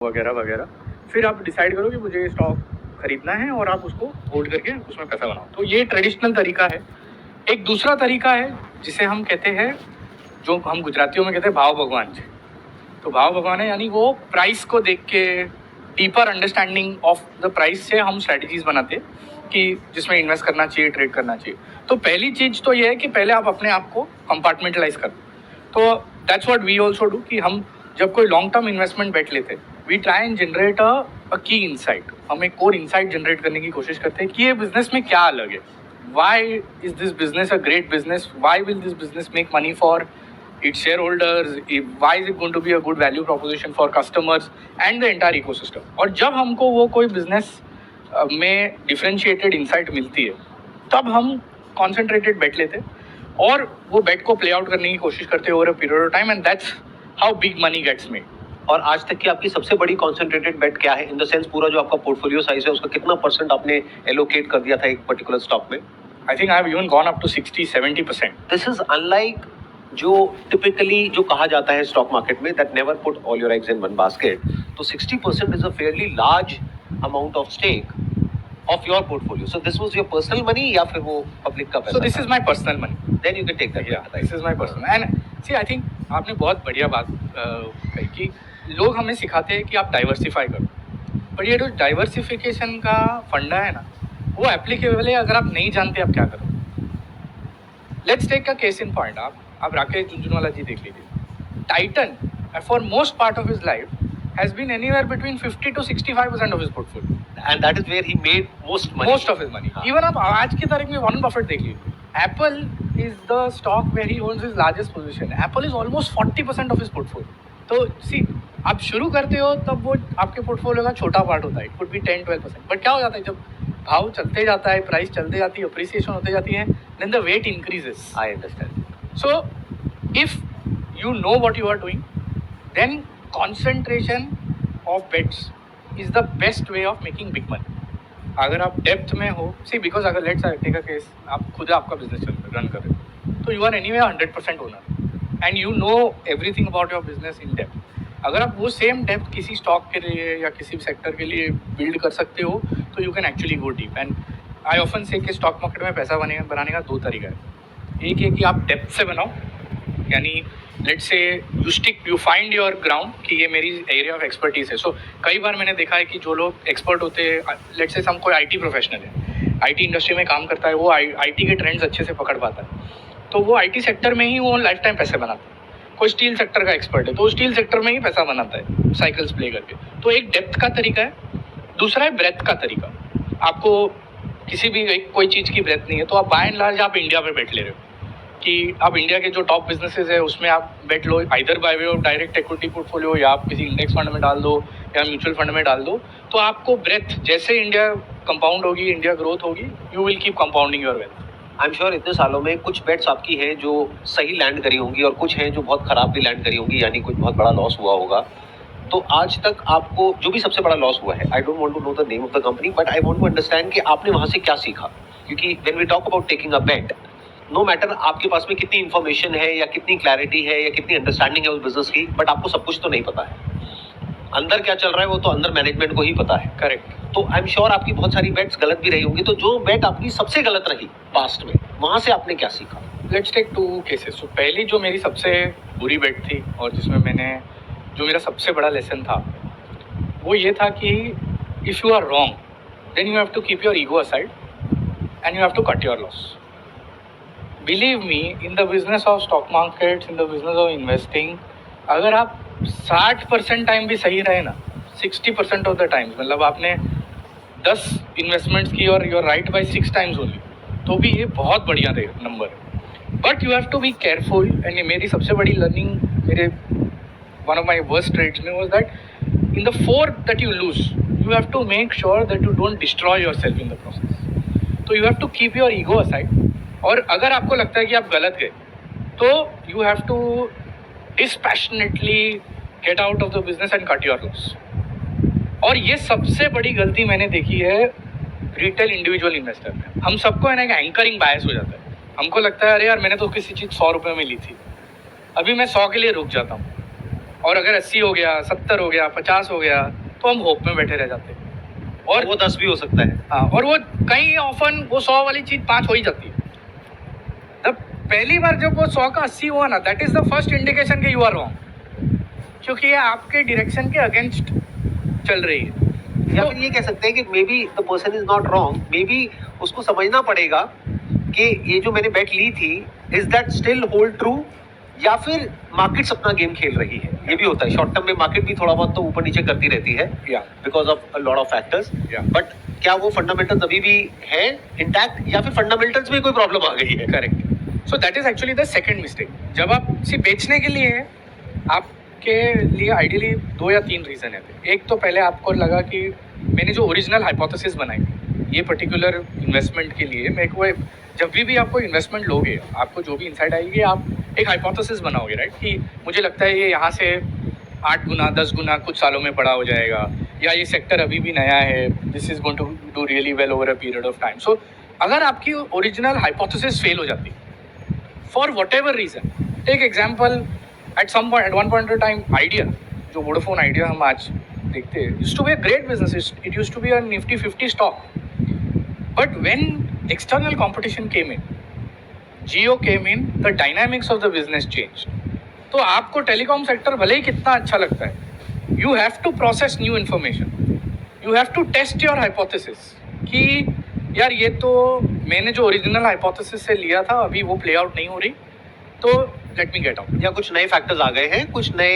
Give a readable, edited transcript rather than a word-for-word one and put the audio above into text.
वगैरह वगैरह, फिर आप डिसाइड करो कि मुझे स्टॉक खरीदना है और आप उसको होल्ड करके उसमें पैसा बनाओ। तो ये ट्रेडिशनल तरीका है। एक दूसरा तरीका है जिसे हम कहते हैं, जो हम गुजरातियों में कहते हैं भाव भगवान जी। तो भाव भगवान है यानी वो प्राइस को देख के deeper understanding of the price से हम स्ट्रेटजीज बनाते हैं कि जिसमें इन्वेस्ट करना चाहिए, ट्रेड करना चाहिए। तो पहली चीज़ तो ये है कि पहले आप अपने आप को कंपार्टमेंटलाइज कर। तो that's what we also do कि हम जब कोई लॉन्ग टर्म इन्वेस्टमेंट बैठ लेते हैं, we try and generate a key insight. हम एक कोर इनसाइट जनरेट करने की कोशिश करते हैं कि ये बिजनेस में क्या अलग है, why is this business a great business, why will this business make money for its shareholders, why is it going to be a good value proposition for customers and the entire ecosystem। और जब हमको वो कोई business में differentiated insight मिलती है, तब हम कॉन्सेंट्रेटेड बेट लेते हैं और वो बेट को प्ले आउट करने की कोशिश करते हैं over a period of time, and that's how big money gets made. और आज तक की आपकी सबसे बड़ी कॉन्सेंट्रेटेड बेट क्या है? इन द सेंस पूरा जो आपका पोर्टफोलियो साइज है उसका कितना परसेंट आपने एलोकेट कर दिया था एक पर्टिकुलर स्टॉक में? I think I have even gone up to 60-70%। This is unlike जो टिपिकली जो कहा जाता है स्टॉक मार्केट में, that never put all your eggs in one basket. तो 60% is a fairly large amount of stake of your portfolio. So this was your personal money या फिर वो पब्लिक का पैसा? So this is my personal money. Then you can take that. Yeah, this is my personal. And see, I think आपने बहुत बढ़िया बात कही कि लोग हमें सिखाते हैं कि आप डाइवर्सिफाई करो, पर ये जो डाइवर्सिफिकेशन का फंडा है ना, वो एप्लीकेबल है अगर आप नहीं जानते आप क्या करो। Let's take a case in point. आप राकेश झुनझुनवाला जी देख लीजिए। Titan for most part of his life has been anywhere between 50 to 65% of his portfolio, and that is where he made most money. Most of his money. Even आप आज की तारीख में Warren Buffett देख लीजिए। Apple is the stock where he owns his largest position. Apple is almost 40% of his portfolio. तो see, आप शुरू करते हो तब वो आपके पोर्टफोलियो का छोटा पार्ट होता है, इट कुड बी 10-12%। बट क्या हो जाता है जब भाव चलते जाता है, प्राइस चलते जाती है, अप्रिसिएशन होते जाती है, then the weight increases. I understand. So if you know what you are doing, then concentration of bets is the best way of making big money। अगर आप डेप्थ में हो, सी बिकॉज अगर लेट्स टेक अ केस, आप खुद आपका business run कर रहे हो, तो you are anyway 100% owner and you know everything about your business in depth. अगर आप वो सेम डेप्थ किसी स्टॉक के लिए या किसी सेक्टर के लिए बिल्ड कर सकते हो, तो you can actually go deep. And I often से कि स्टॉक मार्केट में पैसा बनाने का दो तरीका है। एक है कि आप डेप्थ से बनाओ, यानी let's say you find your ground कि ये मेरी एरिया ऑफ एक्सपर्टीज है। सो कई बार मैंने देखा है कि जो लोग एक्सपर्ट होते हैं, लेट्स से कोई आईटी प्रोफेशनल है, आईटी इंडस्ट्री में काम करता है, वो आईटी के ट्रेंड्स अच्छे से पकड़ पाता है, तो वो आईटी सेक्टर में ही वो लाइफ टाइम पैसे बनाता है। कोई स्टील सेक्टर का एक्सपर्ट है तो वो स्टील सेक्टर में ही पैसा बनाता है साइकिल्स प्ले करके। तो एक डेप्थ का तरीका है, दूसरा है ब्रेथ का तरीका। आपको किसी भी कोई चीज़ की ब्रेथ नहीं है तो आप बाय एंड लार्ज आप इंडिया पे बैठ ले रहे हो कि आप इंडिया के जो टॉप बिजनेसेस है उसमें आप बेट लो, either by way of direct equity portfolio या आप किसी इंडेक्स फंड में डाल दो या म्यूचुअल फंड में डाल दो। तो आपको ब्रेथ, जैसे इंडिया कंपाउंड होगी, इंडिया ग्रोथ होगी, you will keep compounding your wealth. I am sure इतने सालों में कुछ बेट्स आपकी हैं जो सही लैंड करी होंगी और कुछ हैं जो बहुत खराब भी लैंड करी होंगी, यानी कुछ बहुत बड़ा लॉस हुआ होगा। तो आज तक आपको जो भी सबसे बड़ा लॉस हुआ है, I don't want to know the name of the company, but I want to understand कि आपने वहाँ से क्या सीखा। क्योंकि when we talk about taking a bet, no matter आपके पास में कितनी इन्फॉर्मेशन है या कितनी क्लैरिटी है या कितनी अंडरस्टैंडिंग है उस बिजनेस की, बट आपको सब कुछ तो नहीं पता है। अंदर क्या चल रहा है वो तो अंदर मैनेजमेंट को ही पता है। करेक्ट। तो आई एम श्योर आपकी बहुत सारी बेट्स गलत भी रही होंगी। तो जो बेट आपकी सबसे गलत रही पास्ट में, वहां से आपने क्या सीखा? Let's take 2 cases. तो पहली जो मेरी सबसे बुरी बेट थी और जिसमें जो मेरा सबसे बड़ा लेसन था, वो ये था कि if you are wrong then you have to keep your ego aside and you have to cut your loss. Believe me, in the business of stock market, in the business of investing, अगर आप 60% time भी सही रहे ना, 60% of the times, मतलब आपने 10 investments की और you're right by 6 times only, तो भी ये बहुत बढ़िया नंबर है। But you have to be careful. And मेरी सबसे बड़ी लर्निंग मेरे one of my worst trades में was that in the 4 that you lose, you have to make sure that you don't destroy yourself in the process. तो you have to keep your ego aside, और अगर आपको लगता है कि आप गलत गए तो you have to dispassionately get out of the business and cut your loss. और ये सबसे बड़ी गलती मैंने देखी है रिटेल इंडिविजुअल इन्वेस्टर में। हम सबको है ना एक एंकरिंग बायस हो जाता है। हमको लगता है अरे यार मैंने तो किसी चीज़ 100 रुपये में ली थी, अभी मैं 100 के लिए रुक जाता हूँ। और अगर 80 हो गया, 70 हो गया, 50 हो गया, तो हम होप में बैठे रह जाते हैं। और वो 10 भी हो सकता है। हाँ, और वो कहीं ऑफन वो 100 वाली चीज 5 हो ही जाती है। तब पहली बार जब वो 100 का 80 हुआ ना, that is the first indication कि यू आर रॉन्ग, क्योंकि ये आपके डायरेक्शन के अगेंस्ट चल रही है। या फिर ये कह सकते हैं कि may be the person is not wrong, may be उसको समझना पड़ेगा कि ये जो मैंने बेट ली थी, is that still hold true, या फिर मार्केट्स अपना गेम खेल रही है। ये भी होता है, शॉर्ट टर्म में मार्केट भी थोड़ा बहुत तो ऊपर नीचे करती रहती है या because of a lot of factors. Yeah. But क्या वो फंडामेंटल्स अभी भी है इंटैक्ट, या फिर फंडामेंटल्स में कोई प्रॉब्लम आ गई है? Correct. So that is actually the second mistake. जब आप सिर्फ बेचने के लिए है, आपके लिए आइडियली 2 या 3 रीजन है। एक तो पहले आपको लगा कि मैंने जो ओरिजिनल हाइपोथेसिस बनाई थी ये पर्टिकुलर इन्वेस्टमेंट के लिए, मेरे को जब भी आपको इन्वेस्टमेंट लोगे, आपको जो भी इंसाइट आएगी, आप एक हाइपोथेसिस बनाओगे, राइट, कि मुझे लगता है ये यहाँ से 8 गुना 10 गुना कुछ सालों में बड़ा हो जाएगा, या ये सेक्टर अभी भी नया है, this is going to do really well over a period of time. So अगर आपकी ओरिजिनल हाइपोथेसिस फेल हो जाती for whatever reason, take example, at one point of time Idea, जो वोडाफोन आइडिया हम आज देखते हैं, used to be a great business, it used to be a Nifty 50 stock, but when external competition came in, Jio came in, the dynamics of the business changed. तो आपको telecom sector भले ही कितना अच्छा लगता है, you have to process new information, you have to test your hypothesis कि यार ये तो मैंने जो ओरिजिनल हाइपोथेसिस से लिया था अभी वो प्ले आउट नहीं हो रही, तो लेट मी गेट आउट। या कुछ नए फैक्टर्स आ गए हैं, कुछ नए